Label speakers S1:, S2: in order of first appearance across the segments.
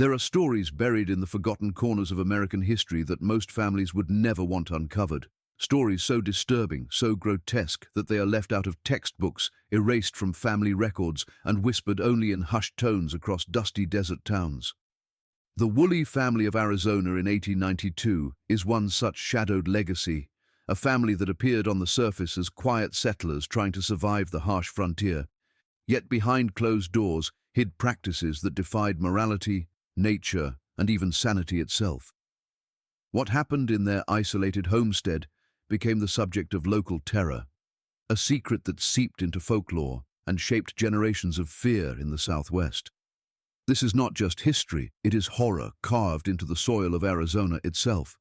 S1: There are stories buried in the forgotten corners of American history that most families would never want uncovered. Stories so disturbing, so grotesque, that they are left out of textbooks, erased from family records, and whispered only in hushed tones across dusty desert towns. The Woolley family of Arizona in 1892 is one such shadowed legacy, a family that appeared on the surface as quiet settlers trying to survive the harsh frontier, yet behind closed doors hid practices that defied morality, nature, and even sanity itself. What happened in their isolated homestead became the subject of local terror, a secret that seeped into folklore and shaped generations of fear in the Southwest. This is not just history, it is horror carved into the soil of Arizona itself.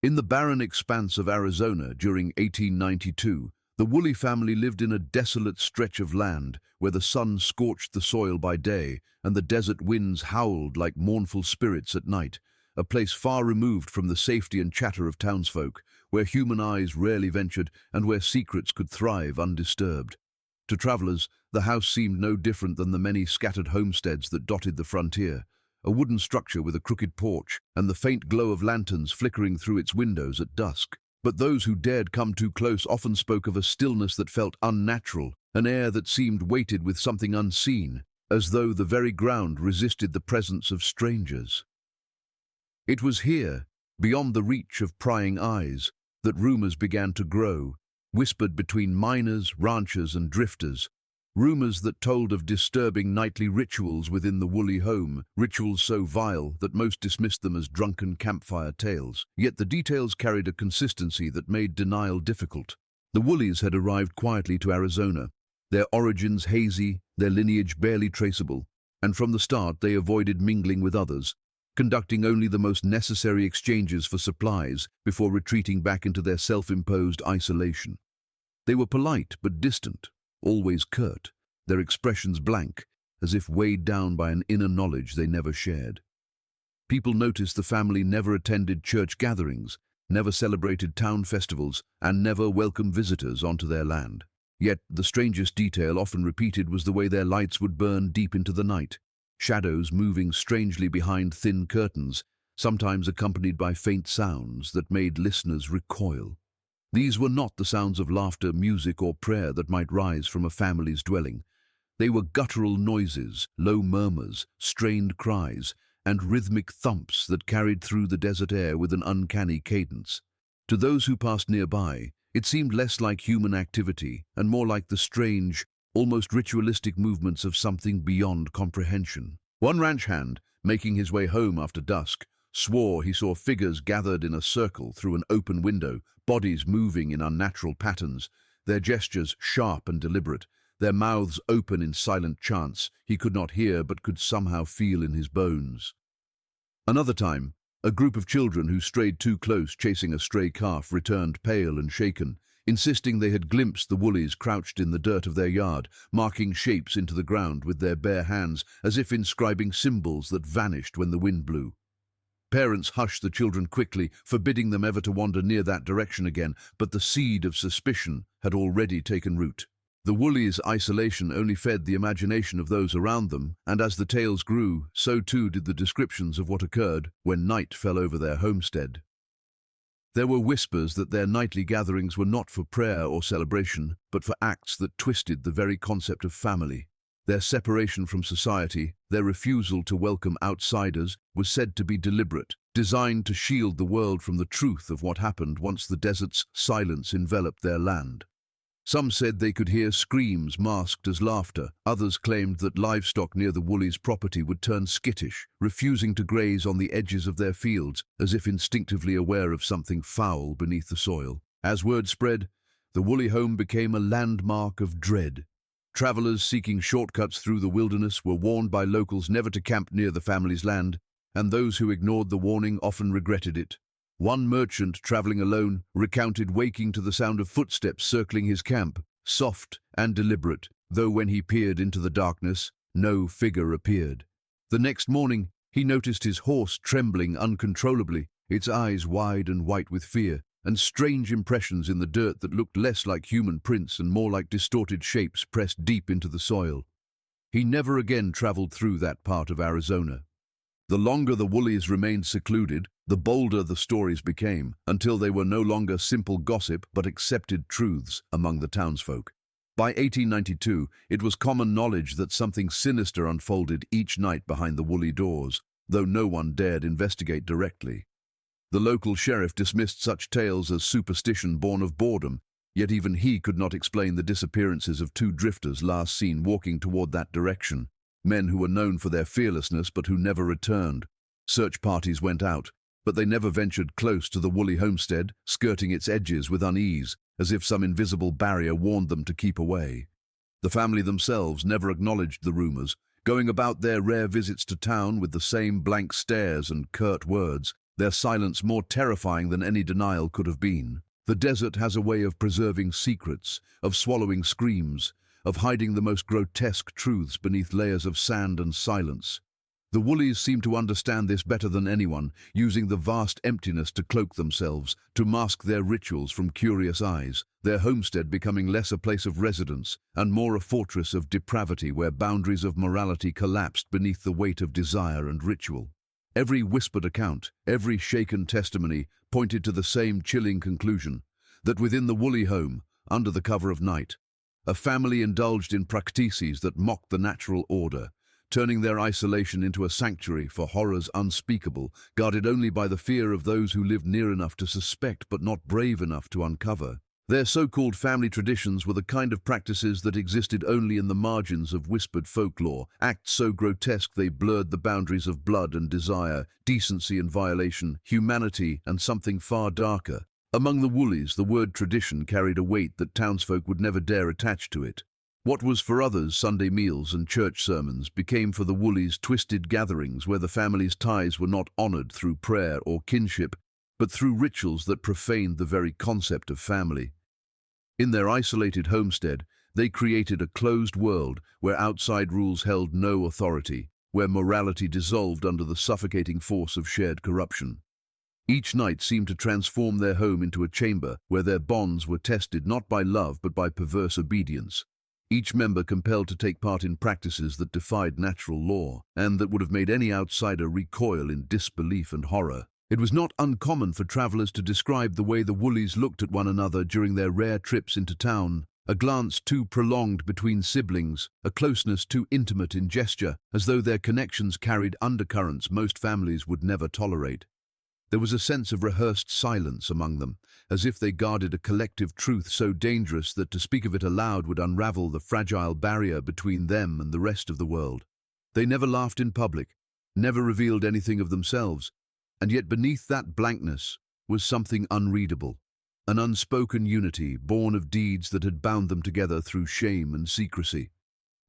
S1: In the barren expanse of Arizona during 1892, the Woolley family lived in a desolate stretch of land where the sun scorched the soil by day and the desert winds howled like mournful spirits at night, a place far removed from the safety and chatter of townsfolk, where human eyes rarely ventured and where secrets could thrive undisturbed. To travelers, the house seemed no different than the many scattered homesteads that dotted the frontier, a wooden structure with a crooked porch and the faint glow of lanterns flickering through its windows at dusk. But those who dared come too close often spoke of a stillness that felt unnatural, an air that seemed weighted with something unseen, as though the very ground resisted the presence of strangers. It was here, beyond the reach of prying eyes, that rumors began to grow, whispered between miners, ranchers, and drifters, rumors that told of disturbing nightly rituals within the Woolley home, rituals so vile that most dismissed them as drunken campfire tales. Yet the details carried a consistency that made denial difficult. The Woolleys had arrived quietly to Arizona, their origins hazy, their lineage barely traceable, and from the start they avoided mingling with others, conducting only the most necessary exchanges for supplies before retreating back into their self-imposed isolation. They were polite but distant, always curt, their expressions blank, as if weighed down by an inner knowledge they never shared. People noticed the family never attended church gatherings, never celebrated town festivals, and never welcomed visitors onto their land. Yet the strangest detail often repeated was the way their lights would burn deep into the night, shadows moving strangely behind thin curtains, sometimes accompanied by faint sounds that made listeners recoil. These were not the sounds of laughter, music, or prayer that might rise from a family's dwelling. They were guttural noises, low murmurs, strained cries, and rhythmic thumps that carried through the desert air with an uncanny cadence. To those who passed nearby, it seemed less like human activity and more like the strange, almost ritualistic movements of something beyond comprehension. One ranch hand, making his way home after dusk, swore he saw figures gathered in a circle through an open window, bodies moving in unnatural patterns, their gestures sharp and deliberate, their mouths open in silent chants he could not hear but could somehow feel in his bones. Another time, a group of children who strayed too close chasing a stray calf returned pale and shaken, insisting they had glimpsed the Woolleys crouched in the dirt of their yard, marking shapes into the ground with their bare hands as if inscribing symbols that vanished when the wind blew. Parents hushed the children quickly, forbidding them ever to wander near that direction again, but the seed of suspicion had already taken root. The Woolleys' isolation only fed the imagination of those around them, and as the tales grew, so too did the descriptions of what occurred when night fell over their homestead. There were whispers that their nightly gatherings were not for prayer or celebration, but for acts that twisted the very concept of family. Their separation from society, their refusal to welcome outsiders, was said to be deliberate, designed to shield the world from the truth of what happened once the desert's silence enveloped their land. Some said they could hear screams masked as laughter. Others claimed that livestock near the Woolleys' property would turn skittish, refusing to graze on the edges of their fields, as if instinctively aware of something foul beneath the soil. As word spread, the Woolley home became a landmark of dread. Travelers seeking shortcuts through the wilderness were warned by locals never to camp near the family's land, and those who ignored the warning often regretted it. One merchant traveling alone recounted waking to the sound of footsteps circling his camp, soft and deliberate, though when he peered into the darkness, no figure appeared. The next morning, he noticed his horse trembling uncontrollably, its eyes wide and white with fear, and strange impressions in the dirt that looked less like human prints and more like distorted shapes pressed deep into the soil. He never again traveled through that part of Arizona. The longer the Woolleys remained secluded, the bolder the stories became, until they were no longer simple gossip but accepted truths among the townsfolk. By 1892, it was common knowledge that something sinister unfolded each night behind the Woolley doors, though no one dared investigate directly. The local sheriff dismissed such tales as superstition born of boredom, yet even he could not explain the disappearances of two drifters last seen walking toward that direction. Men who were known for their fearlessness but who never returned. Search parties went out, but they never ventured close to the Woolley homestead, skirting its edges with unease, as if some invisible barrier warned them to keep away. The family themselves never acknowledged the rumors, going about their rare visits to town with the same blank stares and curt words, their silence more terrifying than any denial could have been. The desert has a way of preserving secrets, of swallowing screams, of hiding the most grotesque truths beneath layers of sand and silence. The Woolleys seem to understand this better than anyone, using the vast emptiness to cloak themselves, to mask their rituals from curious eyes, their homestead becoming less a place of residence and more a fortress of depravity where boundaries of morality collapsed beneath the weight of desire and ritual. Every whispered account, every shaken testimony pointed to the same chilling conclusion, that within the Woolley home, under the cover of night, a family indulged in practices that mocked the natural order, turning their isolation into a sanctuary for horrors unspeakable, guarded only by the fear of those who lived near enough to suspect but not brave enough to uncover. Their so-called family traditions were the kind of practices that existed only in the margins of whispered folklore, acts so grotesque they blurred the boundaries of blood and desire, decency and violation, humanity and something far darker. Among the Woolleys, the word tradition carried a weight that townsfolk would never dare attach to it. What was for others Sunday meals and church sermons became for the Woolleys twisted gatherings where the family's ties were not honored through prayer or kinship, but through rituals that profaned the very concept of family. In their isolated homestead, they created a closed world where outside rules held no authority, where morality dissolved under the suffocating force of shared corruption. Each night seemed to transform their home into a chamber where their bonds were tested not by love but by perverse obedience. Each member compelled to take part in practices that defied natural law, and that would have made any outsider recoil in disbelief and horror. It was not uncommon for travelers to describe the way the Woolleys looked at one another during their rare trips into town, a glance too prolonged between siblings, a closeness too intimate in gesture, as though their connections carried undercurrents most families would never tolerate. There was a sense of rehearsed silence among them, as if they guarded a collective truth so dangerous that to speak of it aloud would unravel the fragile barrier between them and the rest of the world. They never laughed in public, never revealed anything of themselves, and yet beneath that blankness was something unreadable, an unspoken unity born of deeds that had bound them together through shame and secrecy.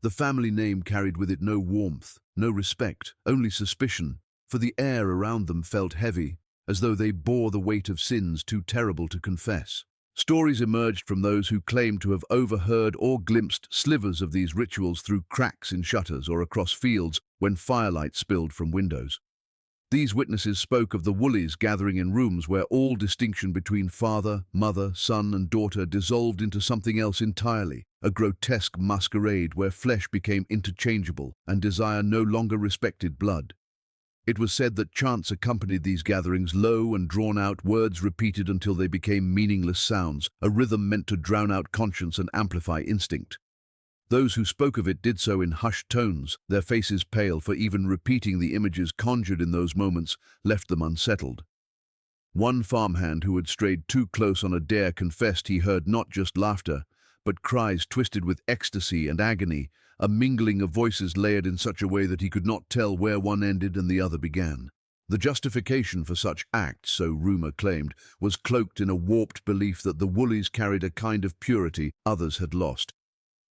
S1: The family name carried with it no warmth, no respect, only suspicion, for the air around them felt heavy, as though they bore the weight of sins too terrible to confess. Stories emerged from those who claimed to have overheard or glimpsed slivers of these rituals through cracks in shutters or across fields when firelight spilled from windows. These witnesses spoke of the Woolleys gathering in rooms where all distinction between father, mother, son and daughter dissolved into something else entirely, a grotesque masquerade where flesh became interchangeable and desire no longer respected blood. It was said that chants accompanied these gatherings, low and drawn-out words repeated until they became meaningless sounds, a rhythm meant to drown out conscience and amplify instinct. Those who spoke of it did so in hushed tones, their faces pale, for even repeating the images conjured in those moments left them unsettled. One farmhand who had strayed too close on a dare confessed he heard not just laughter, but cries twisted with ecstasy and agony, a mingling of voices layered in such a way that he could not tell where one ended and the other began. The justification for such acts, so rumor claimed, was cloaked in a warped belief that the Woolleys carried a kind of purity others had lost.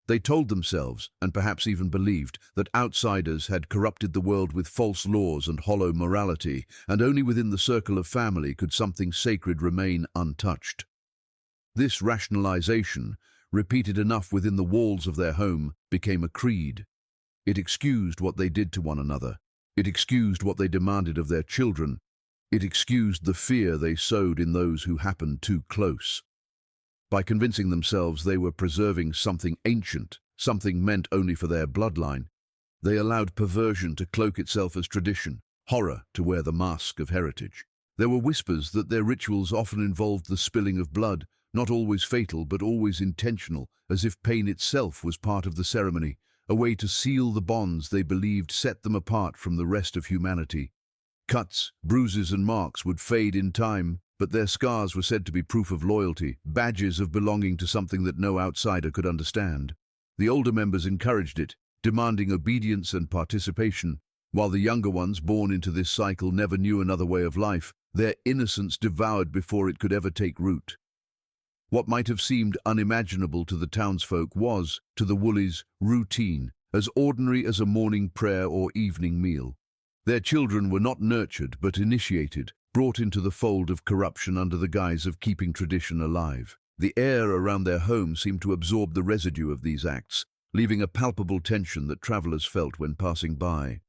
S1: They told themselves, and perhaps even believed, that outsiders had corrupted the world with false laws and hollow morality, and only within the circle of family could something sacred remain untouched. This rationalization, repeated enough within the walls of their home, became a creed. It excused what they did to one another. It excused what they demanded of their children. It excused the fear they sowed in those who happened too close. By convincing themselves they were preserving something ancient, something meant only for their bloodline, they allowed perversion to cloak itself as tradition, horror to wear the mask of heritage. There were whispers that their rituals often involved the spilling of blood, not always fatal but always intentional, as if pain itself was part of the ceremony, a way to seal the bonds they believed set them apart from the rest of humanity. Cuts, bruises and marks would fade in time, but their scars were said to be proof of loyalty, badges of belonging to something that no outsider could understand. The older members encouraged it, demanding obedience and participation, while the younger ones, born into this cycle, never knew another way of life, their innocence devoured before it could ever take root. What might have seemed unimaginable to the townsfolk was, to the Woolleys, routine, as ordinary as a morning prayer or evening meal. Their children were not nurtured but initiated, brought into the fold of corruption under the guise of keeping tradition alive. The air around their home seemed to absorb the residue of these acts, leaving a palpable tension that travelers felt when passing by.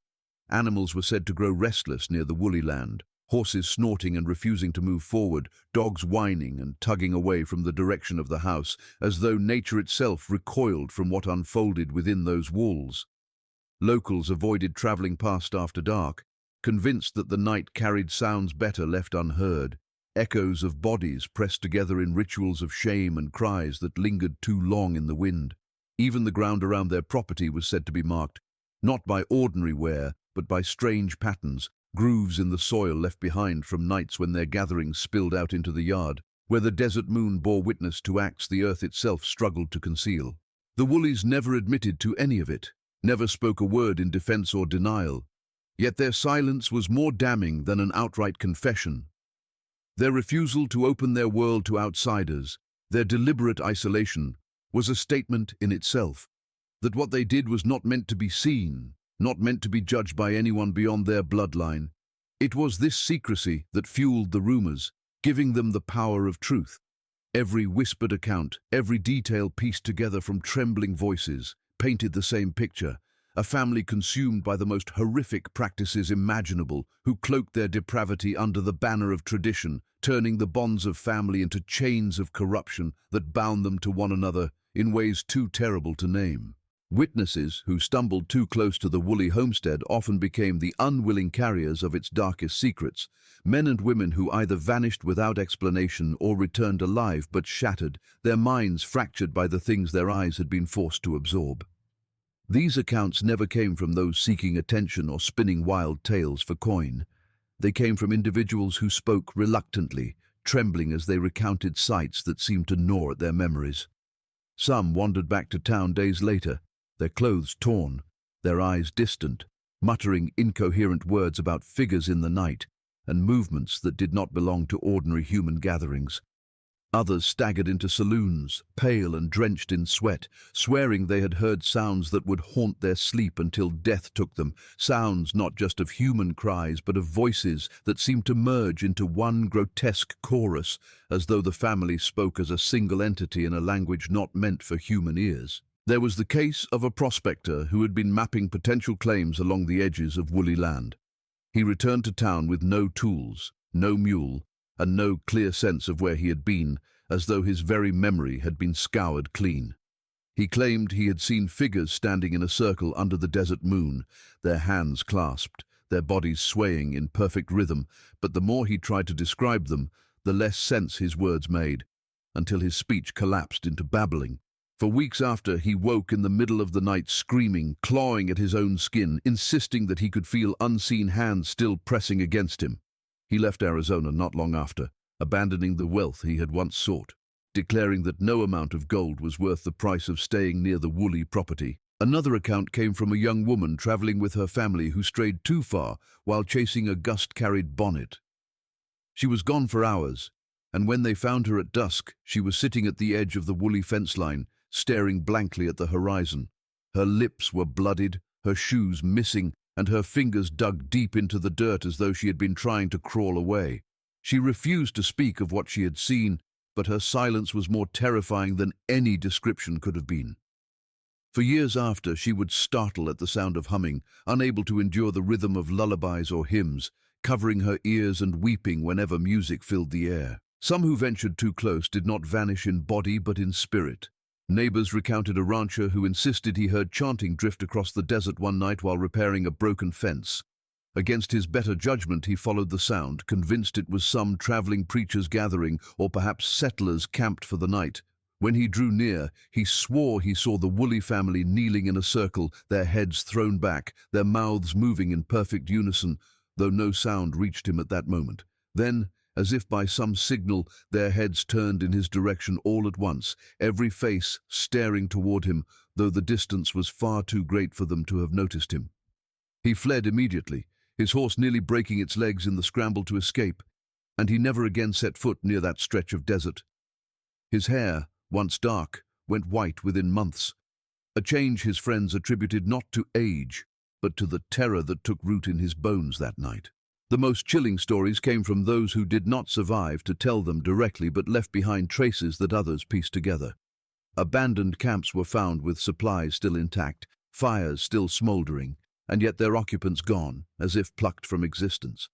S1: Animals were said to grow restless near the woolly land, horses snorting and refusing to move forward, dogs whining and tugging away from the direction of the house, as though nature itself recoiled from what unfolded within those walls. Locals avoided traveling past after dark, convinced that the night carried sounds better left unheard, echoes of bodies pressed together in rituals of shame and cries that lingered too long in the wind. Even the ground around their property was said to be marked, not by ordinary wear, but by strange patterns, grooves in the soil left behind from nights when their gatherings spilled out into the yard, where the desert moon bore witness to acts the earth itself struggled to conceal. The Woolleys never admitted to any of it, never spoke a word in defense or denial, yet their silence was more damning than an outright confession. Their refusal to open their world to outsiders, their deliberate isolation, was a statement in itself, that what they did was not meant to be seen, not meant to be judged by anyone beyond their bloodline. It was this secrecy that fueled the rumors, giving them the power of truth. Every whispered account, every detail pieced together from trembling voices, painted the same picture, a family consumed by the most horrific practices imaginable, who cloaked their depravity under the banner of tradition, turning the bonds of family into chains of corruption that bound them to one another in ways too terrible to name. Witnesses who stumbled too close to the Woolley homestead often became the unwilling carriers of its darkest secrets, men and women who either vanished without explanation or returned alive but shattered, their minds fractured by the things their eyes had been forced to absorb. These accounts never came from those seeking attention or spinning wild tales for coin. They came from individuals who spoke reluctantly, trembling as they recounted sights that seemed to gnaw at their memories. Some wandered back to town days later, their clothes torn, their eyes distant, muttering incoherent words about figures in the night and movements that did not belong to ordinary human gatherings. Others staggered into saloons, pale and drenched in sweat, swearing they had heard sounds that would haunt their sleep until death took them, sounds not just of human cries but of voices that seemed to merge into one grotesque chorus, as though the family spoke as a single entity in a language not meant for human ears. There was the case of a prospector who had been mapping potential claims along the edges of woolly land. He returned to town with no tools, no mule, and no clear sense of where he had been, as though his very memory had been scoured clean. He claimed he had seen figures standing in a circle under the desert moon, their hands clasped, their bodies swaying in perfect rhythm, but the more he tried to describe them, the less sense his words made, until his speech collapsed into babbling. For weeks after, he woke in the middle of the night screaming, clawing at his own skin, insisting that he could feel unseen hands still pressing against him. He left Arizona not long after, abandoning the wealth he had once sought, declaring that no amount of gold was worth the price of staying near the Woolley property. Another account came from a young woman traveling with her family who strayed too far while chasing a gust-carried bonnet. She was gone for hours, and when they found her at dusk, she was sitting at the edge of the Woolley fence line, staring blankly at the horizon. Her lips were bloodied, her shoes missing, and her fingers dug deep into the dirt as though she had been trying to crawl away. She refused to speak of what she had seen, but her silence was more terrifying than any description could have been. For years after, she would startle at the sound of humming, unable to endure the rhythm of lullabies or hymns, covering her ears and weeping whenever music filled the air. Some who ventured too close did not vanish in body but in spirit. Neighbors recounted a rancher who insisted he heard chanting drift across the desert one night while repairing a broken fence. Against his better judgment, he followed the sound, convinced it was some traveling preacher's gathering or perhaps settlers camped for the night. When he drew near, he swore he saw the Woolley family kneeling in a circle, their heads thrown back, their mouths moving in perfect unison, though no sound reached him at that moment. Then, as if by some signal, their heads turned in his direction all at once, every face staring toward him, though the distance was far too great for them to have noticed him. He fled immediately, his horse nearly breaking its legs in the scramble to escape, and he never again set foot near that stretch of desert. His hair, once dark, went white within months, a change his friends attributed not to age, but to the terror that took root in his bones that night. The most chilling stories came from those who did not survive to tell them directly but left behind traces that others pieced together. Abandoned camps were found with supplies still intact, fires still smoldering, and yet their occupants gone, as if plucked from existence.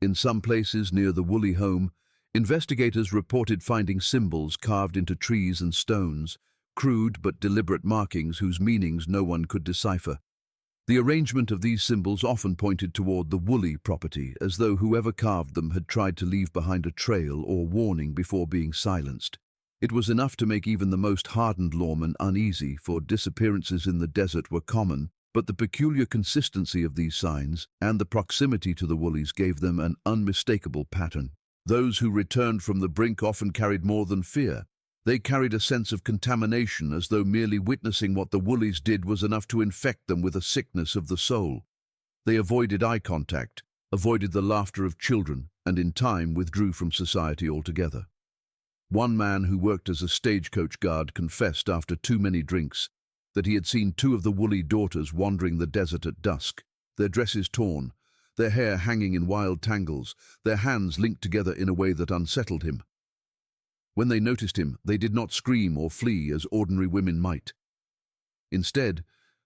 S1: In some places near the Woolley home, investigators reported finding symbols carved into trees and stones, crude but deliberate markings whose meanings no one could decipher. The arrangement of these symbols often pointed toward the Woolley property, as though whoever carved them had tried to leave behind a trail or warning before being silenced. It was enough to make even the most hardened lawman uneasy, for disappearances in the desert were common, but the peculiar consistency of these signs and the proximity to the Woolleys gave them an unmistakable pattern. Those who returned from the brink often carried more than fear. They carried a sense of contamination, as though merely witnessing what the Woolleys did was enough to infect them with a sickness of the soul. They avoided eye contact, avoided the laughter of children, and in time withdrew from society altogether. One man who worked as a stagecoach guard confessed after too many drinks that he had seen two of the Woolley daughters wandering the desert at dusk, their dresses torn, their hair hanging in wild tangles, their hands linked together in a way that unsettled him. When they noticed him, they did not scream or flee as ordinary women might. Instead,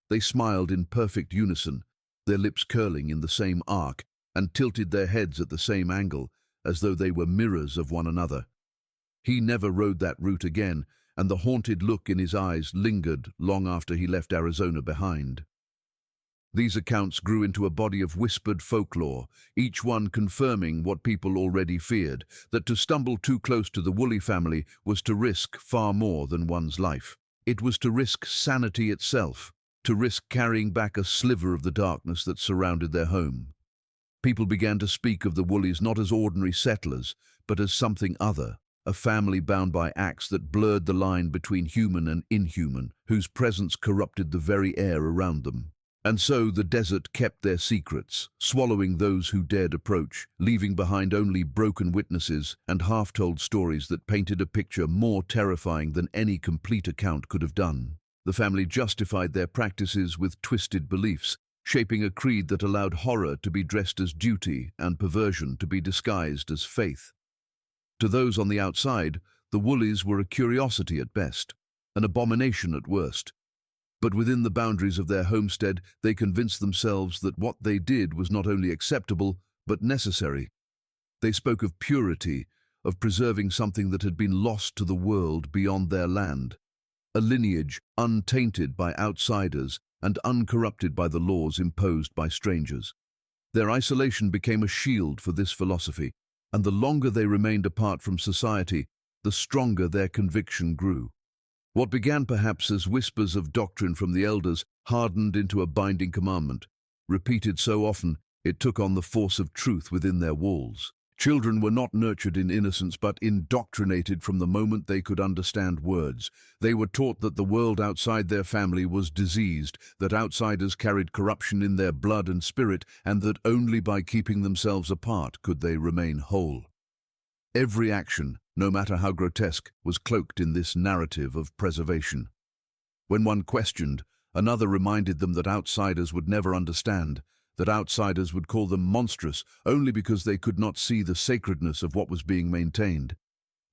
S1: they smiled in perfect unison, their lips curling in the same arc, and tilted their heads at the same angle, as though they were mirrors of one another. He never rode that route again, and the haunted look in his eyes lingered long after he left Arizona behind. These accounts grew into a body of whispered folklore, each one confirming what people already feared, that to stumble too close to the Woolley family was to risk far more than one's life. It was to risk sanity itself, to risk carrying back a sliver of the darkness that surrounded their home. People began to speak of the Woolleys not as ordinary settlers, but as something other, a family bound by acts that blurred the line between human and inhuman, whose presence corrupted the very air around them. And so the desert kept their secrets, swallowing those who dared approach, leaving behind only broken witnesses and half-told stories that painted a picture more terrifying than any complete account could have done. The family justified their practices with twisted beliefs, shaping a creed that allowed horror to be dressed as duty and perversion to be disguised as faith. To those on the outside, the Woolleys were a curiosity at best, an abomination at worst. But within the boundaries of their homestead, they convinced themselves that what they did was not only acceptable, but necessary. They spoke of purity, of preserving something that had been lost to the world beyond their land, a lineage untainted by outsiders and uncorrupted by the laws imposed by strangers. Their isolation became a shield for this philosophy, and the longer they remained apart from society, the stronger their conviction grew. What began perhaps as whispers of doctrine from the elders hardened into a binding commandment. Repeated so often, it took on the force of truth within their walls. Children were not nurtured in innocence but indoctrinated from the moment they could understand words. They were taught that the world outside their family was diseased, that outsiders carried corruption in their blood and spirit, and that only by keeping themselves apart could they remain whole. Every action, no matter how grotesque, was cloaked in this narrative of preservation. When one questioned, another reminded them that outsiders would never understand, that outsiders would call them monstrous only because they could not see the sacredness of what was being maintained.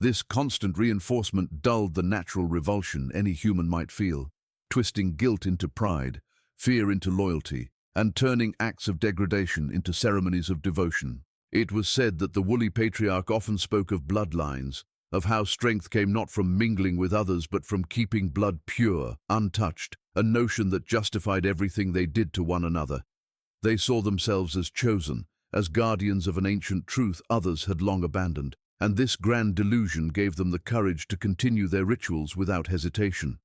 S1: This constant reinforcement dulled the natural revulsion any human might feel, twisting guilt into pride, fear into loyalty, and turning acts of degradation into ceremonies of devotion. It was said that the Woolley patriarch often spoke of bloodlines, of how strength came not from mingling with others but from keeping blood pure, untouched, a notion that justified everything they did to one another. They saw themselves as chosen, as guardians of an ancient truth others had long abandoned, and this grand delusion gave them the courage to continue their rituals without hesitation.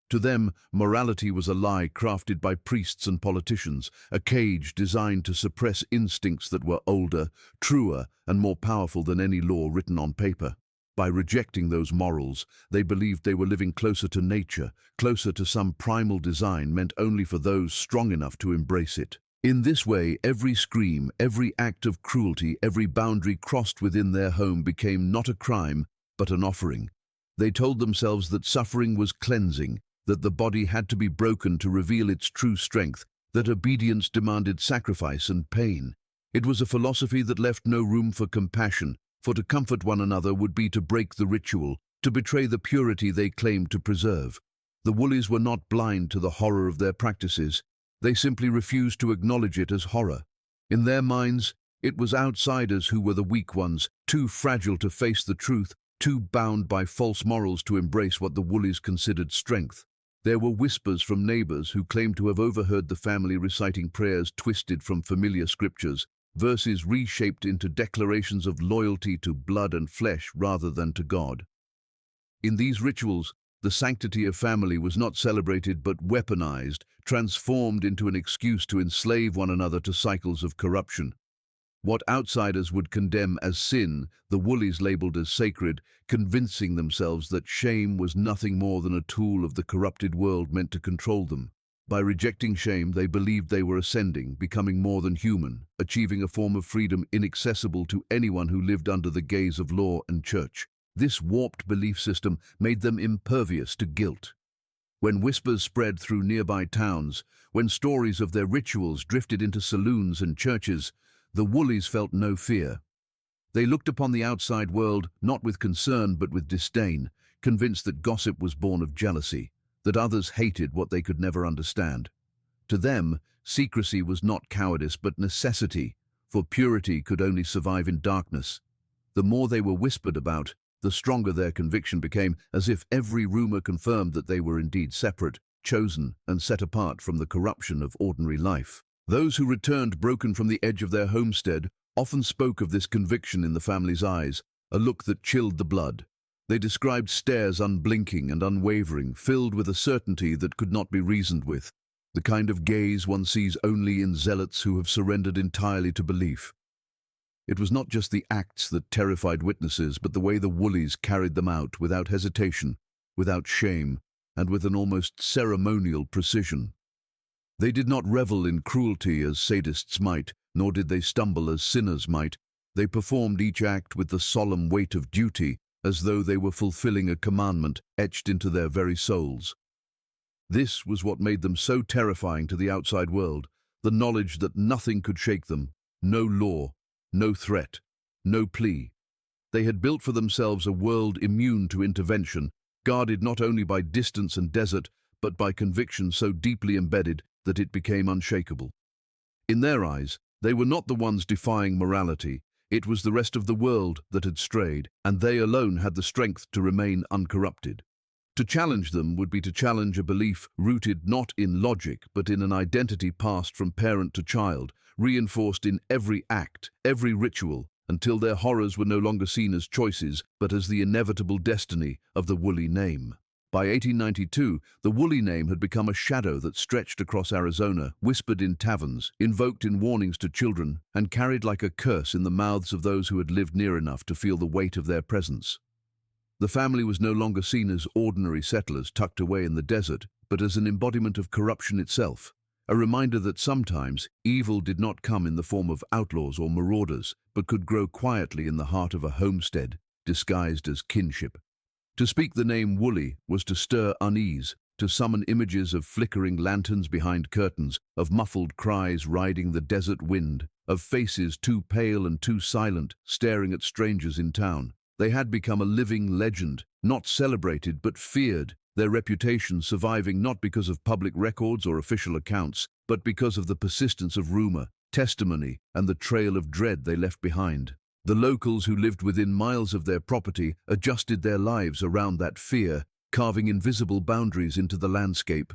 S1: To them, morality was a lie crafted by priests and politicians, a cage designed to suppress instincts that were older, truer, and more powerful than any law written on paper. By rejecting those morals, they believed they were living closer to nature, closer to some primal design meant only for those strong enough to embrace it. In this way, every scream, every act of cruelty, every boundary crossed within their home became not a crime, but an offering. They told themselves that suffering was cleansing, that the body had to be broken to reveal its true strength, that obedience demanded sacrifice and pain. It was a philosophy that left no room for compassion, for to comfort one another would be to break the ritual, to betray the purity they claimed to preserve. The Woolleys were not blind to the horror of their practices. They simply refused to acknowledge it as horror. In their minds, it was outsiders who were the weak ones, too fragile to face the truth, too bound by false morals to embrace what the Woolleys considered strength. There were whispers from neighbors who claimed to have overheard the family reciting prayers twisted from familiar scriptures, verses reshaped into declarations of loyalty to blood and flesh rather than to God. In these rituals, the sanctity of family was not celebrated but weaponized, transformed into an excuse to enslave one another to cycles of corruption. What outsiders would condemn as sin, the Woolleys labeled as sacred, convincing themselves that shame was nothing more than a tool of the corrupted world meant to control them. By rejecting shame, they believed they were ascending, becoming more than human, achieving a form of freedom inaccessible to anyone who lived under the gaze of law and church. This warped belief system made them impervious to guilt. When whispers spread through nearby towns, when stories of their rituals drifted into saloons and churches, the Woolleys felt no fear. They looked upon the outside world not with concern but with disdain, convinced that gossip was born of jealousy, that others hated what they could never understand. To them, secrecy was not cowardice but necessity, for purity could only survive in darkness. The more they were whispered about, the stronger their conviction became, as if every rumor confirmed that they were indeed separate, chosen, and set apart from the corruption of ordinary life. Those who returned broken from the edge of their homestead often spoke of this conviction in the family's eyes, a look that chilled the blood. They described stares unblinking and unwavering, filled with a certainty that could not be reasoned with, the kind of gaze one sees only in zealots who have surrendered entirely to belief. It was not just the acts that terrified witnesses, but the way the Woolleys carried them out without hesitation, without shame, and with an almost ceremonial precision. They did not revel in cruelty as sadists might, nor did they stumble as sinners might. They performed each act with the solemn weight of duty, as though they were fulfilling a commandment etched into their very souls. This was what made them so terrifying to the outside world, the knowledge that nothing could shake them, no law, no threat, no plea. They had built for themselves a world immune to intervention, guarded not only by distance and desert, but by conviction so deeply embedded that it became unshakable. In their eyes, they were not the ones defying morality. It was the rest of the world that had strayed, and they alone had the strength to remain uncorrupted. To challenge them would be to challenge a belief rooted not in logic, but in an identity passed from parent to child, reinforced in every act, every ritual, until their horrors were no longer seen as choices, but as the inevitable destiny of the Woolley name. By 1892, the Woolley name had become a shadow that stretched across Arizona, whispered in taverns, invoked in warnings to children, and carried like a curse in the mouths of those who had lived near enough to feel the weight of their presence. The family was no longer seen as ordinary settlers tucked away in the desert, but as an embodiment of corruption itself, a reminder that sometimes evil did not come in the form of outlaws or marauders, but could grow quietly in the heart of a homestead, disguised as kinship. To speak the name Woolley was to stir unease, to summon images of flickering lanterns behind curtains, of muffled cries riding the desert wind, of faces too pale and too silent staring at strangers in town. They had become a living legend, not celebrated but feared, their reputation surviving not because of public records or official accounts, but because of the persistence of rumor, testimony, and the trail of dread they left behind. The locals who lived within miles of their property adjusted their lives around that fear, carving invisible boundaries into the landscape.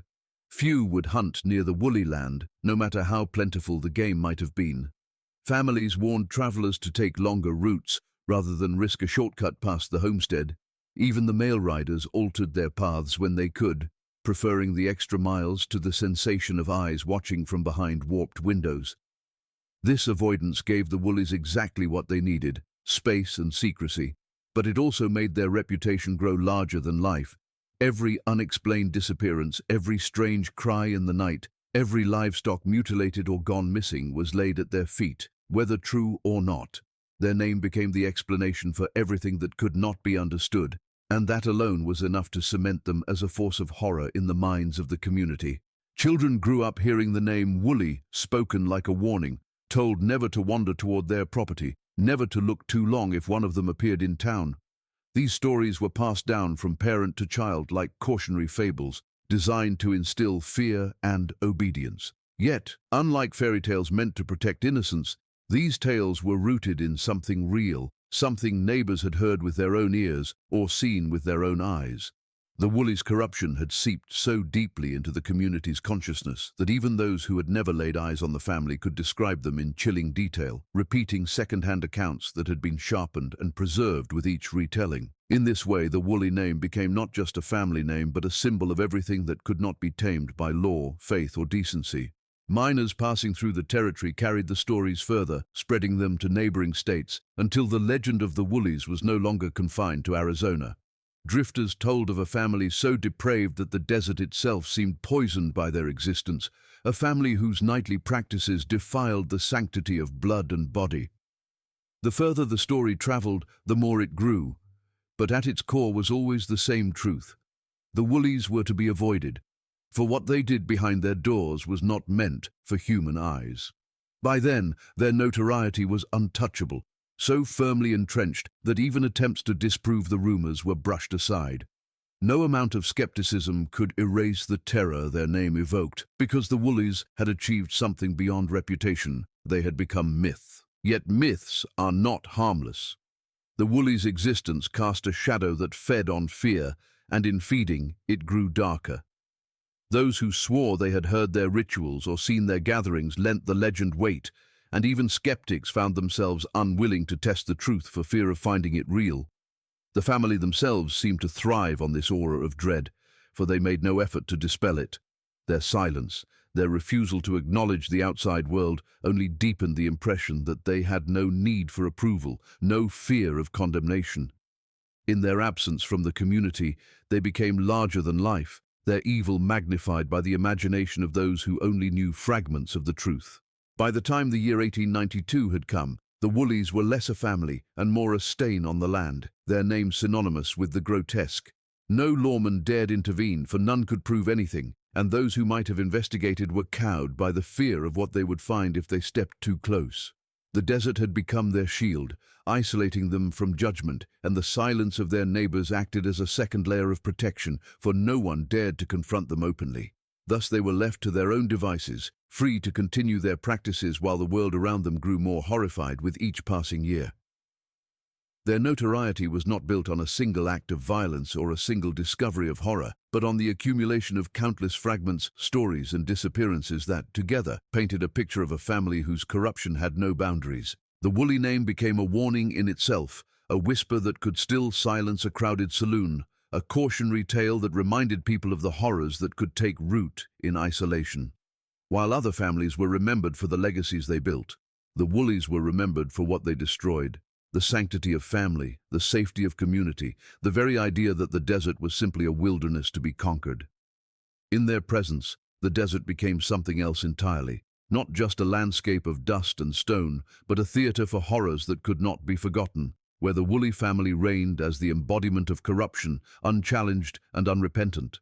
S1: Few would hunt near the woolly land, no matter how plentiful the game might have been. Families warned travelers to take longer routes rather than risk a shortcut past the homestead. Even the mail riders altered their paths when they could, preferring the extra miles to the sensation of eyes watching from behind warped windows. This avoidance gave the Woolleys exactly what they needed, space and secrecy, but it also made their reputation grow larger than life. Every unexplained disappearance, every strange cry in the night, every livestock mutilated or gone missing was laid at their feet, whether true or not. Their name became the explanation for everything that could not be understood, and that alone was enough to cement them as a force of horror in the minds of the community. Children grew up hearing the name Woolley spoken like a warning, told never to wander toward their property, never to look too long if one of them appeared in town. These stories were passed down from parent to child like cautionary fables, designed to instill fear and obedience. Yet, unlike fairy tales meant to protect innocence, these tales were rooted in something real, something neighbors had heard with their own ears or seen with their own eyes. The Woolleys' corruption had seeped so deeply into the community's consciousness that even those who had never laid eyes on the family could describe them in chilling detail, repeating second-hand accounts that had been sharpened and preserved with each retelling. In this way, the Woolley name became not just a family name but a symbol of everything that could not be tamed by law, faith, or decency. Miners passing through the territory carried the stories further, spreading them to neighboring states, until the legend of the Woolleys was no longer confined to Arizona. Drifters told of a family so depraved that the desert itself seemed poisoned by their existence, a family whose nightly practices defiled the sanctity of blood and body. The further the story traveled, the more it grew, but at its core was always the same truth. The Woolleys were to be avoided, for what they did behind their doors was not meant for human eyes. By then, their notoriety was untouchable, so firmly entrenched that even attempts to disprove the rumors were brushed aside. No amount of skepticism could erase the terror their name evoked, because the Woolleys had achieved something beyond reputation. They had become myth. Yet myths are not harmless. The Woolleys' existence cast a shadow that fed on fear, and in feeding, it grew darker. Those who swore they had heard their rituals or seen their gatherings lent the legend weight, and even skeptics found themselves unwilling to test the truth for fear of finding it real. The family themselves seemed to thrive on this aura of dread, for they made no effort to dispel it. Their silence, their refusal to acknowledge the outside world, only deepened the impression that they had no need for approval, no fear of condemnation. In their absence from the community, they became larger than life, their evil magnified by the imagination of those who only knew fragments of the truth. By the time the year 1892 had come, the Woolleys were less a family and more a stain on the land, their name synonymous with the grotesque. No lawman dared intervene, for none could prove anything, and those who might have investigated were cowed by the fear of what they would find if they stepped too close. The desert had become their shield, isolating them from judgment, and the silence of their neighbors acted as a second layer of protection, for no one dared to confront them openly. Thus they were left to their own devices, free to continue their practices while the world around them grew more horrified with each passing year. Their notoriety was not built on a single act of violence or a single discovery of horror, but on the accumulation of countless fragments, stories, and disappearances that, together, painted a picture of a family whose corruption had no boundaries. The Woolley name became a warning in itself, a whisper that could still silence a crowded saloon, a cautionary tale that reminded people of the horrors that could take root in isolation. While other families were remembered for the legacies they built, the Woolleys were remembered for what they destroyed. The sanctity of family, the safety of community, the very idea that the desert was simply a wilderness to be conquered. In their presence, the desert became something else entirely, not just a landscape of dust and stone, but a theater for horrors that could not be forgotten, where the Woolley family reigned as the embodiment of corruption, unchallenged and unrepentant.